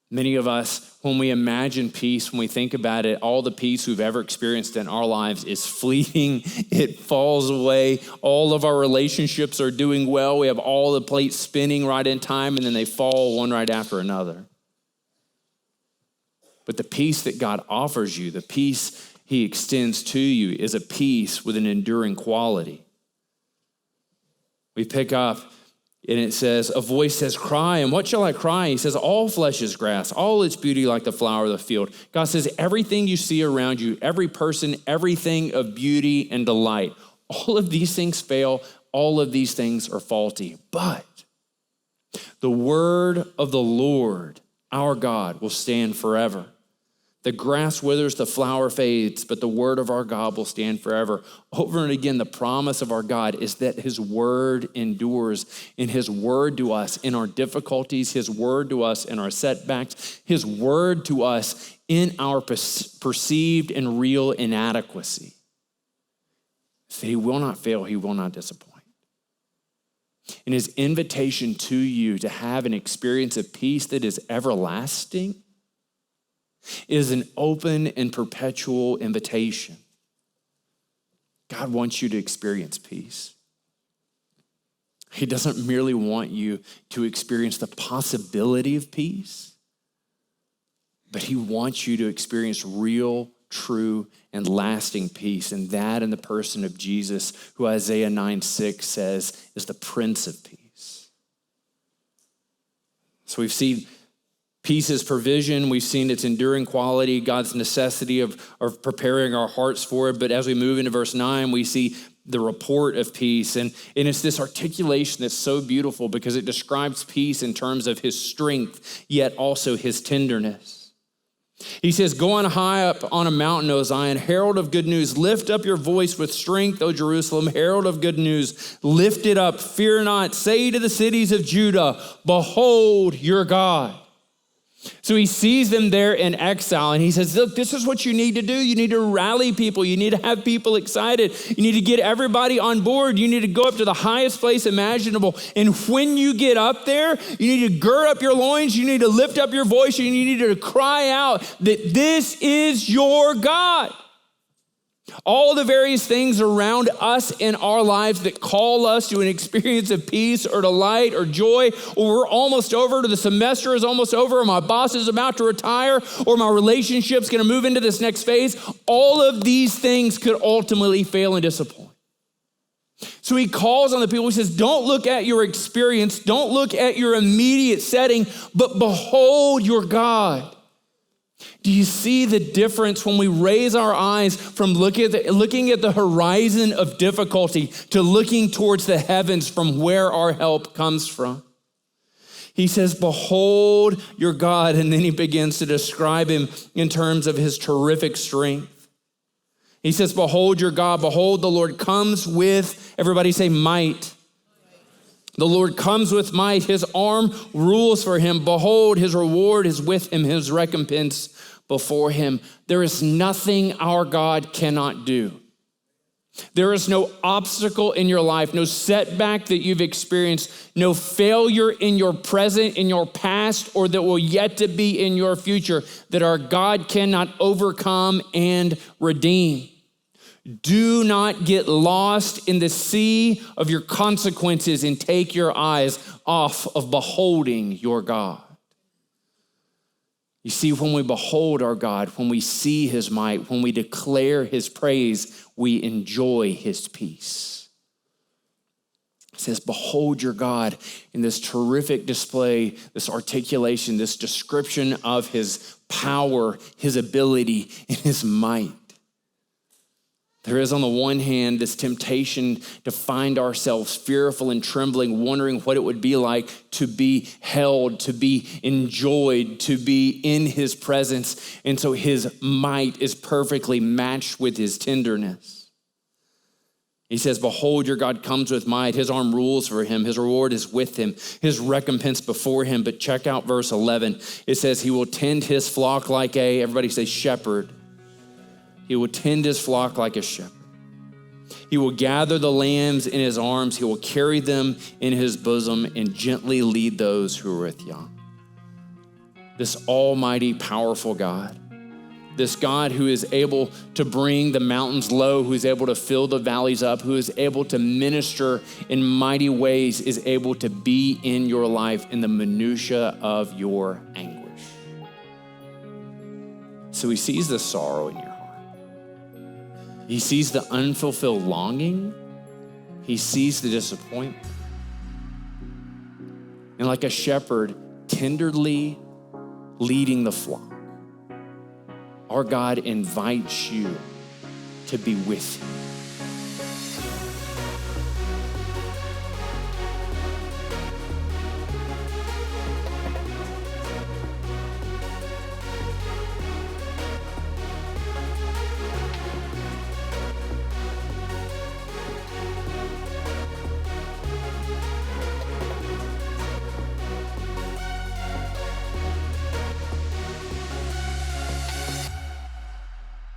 Many of us, when we imagine peace, when we think about it, all the peace we've ever experienced in our lives is fleeting. It falls away. All of our relationships are doing well. We have all the plates spinning right in time, and then they fall one right after another. But the peace that God offers you, the peace he extends to you, is a peace with an enduring quality. We pick up, and it says, a voice says, cry, and what shall I cry? He says, all flesh is grass, all its beauty like the flower of the field. God says, everything you see around you, every person, everything of beauty and delight, all of these things fail, all of these things are faulty. But the word of the Lord, our God, will stand forever. The grass withers, the flower fades, but the word of our God will stand forever. Over and again, the promise of our God is that his word endures. And his word to us in our difficulties, his word to us in our setbacks, his word to us in our perceived and real inadequacy. So he will not fail, he will not disappoint. And his invitation to you to have an experience of peace that is everlasting is an open and perpetual invitation. God wants you to experience peace. He doesn't merely want you to experience the possibility of peace, but he wants you to experience real, true, and lasting peace. And that in the person of Jesus, who Isaiah 9:6 says is the Prince of Peace. So we've seen peace is provision. We've seen its enduring quality, God's necessity of preparing our hearts for it. But as we move into verse 9, we see the report of peace. And it's this articulation that's so beautiful because it describes peace in terms of his strength, yet also his tenderness. He says, go on high up on a mountain, O Zion, herald of good news. Lift up your voice with strength, O Jerusalem, herald of good news. Lift it up, fear not. Say to the cities of Judah, behold your God. So he sees them there in exile, and he says, look, this is what you need to do. You need to rally people. You need to have people excited. You need to get everybody on board. You need to go up to the highest place imaginable. And when you get up there, you need to gird up your loins. You need to lift up your voice. And you need to cry out that this is your God. All the various things around us in our lives that call us to an experience of peace or delight or joy, or we're almost over, or the semester is almost over, or my boss is about to retire, or my relationship's going to move into this next phase, all of these things could ultimately fail and disappoint. So he calls on the people. He says, don't look at your experience, don't look at your immediate setting, but behold your God. Do you see the difference when we raise our eyes from looking at the horizon of difficulty to looking towards the heavens from where our help comes from? He says, behold your God, and then he begins to describe him in terms of his terrific strength. He says, behold your God, behold the Lord comes with, everybody say might. The Lord comes with might, his arm rules for him. Behold, his reward is with him, his recompense before him. There is nothing our God cannot do. There is no obstacle in your life, no setback that you've experienced, no failure in your present, in your past, or that will yet to be in your future that our God cannot overcome and redeem. Do not get lost in the sea of your consequences and take your eyes off of beholding your God. You see, when we behold our God, when we see his might, when we declare his praise, we enjoy his peace. It says, behold your God in this terrific display, this articulation, this description of his power, his ability, and his might. There is, on the one hand, this temptation to find ourselves fearful and trembling, wondering what it would be like to be held, to be enjoyed, to be in his presence. And so his might is perfectly matched with his tenderness. He says, behold, your God comes with might. His arm rules for him. His reward is with him. His recompense before him. But check out verse 11. It says, he will tend his flock like everybody say shepherd. He will tend his flock like a shepherd. He will gather the lambs in his arms. He will carry them in his bosom and gently lead those who are with young. this almighty, powerful God. This God who is able to bring the mountains low, who is able to fill the valleys up, who is able to minister in mighty ways, is able to be in your life in the minutia of your anguish. So he sees the sorrow in your heart. He sees the unfulfilled longing. He sees the disappointment. And like a shepherd tenderly leading the flock, our God invites you to be with him.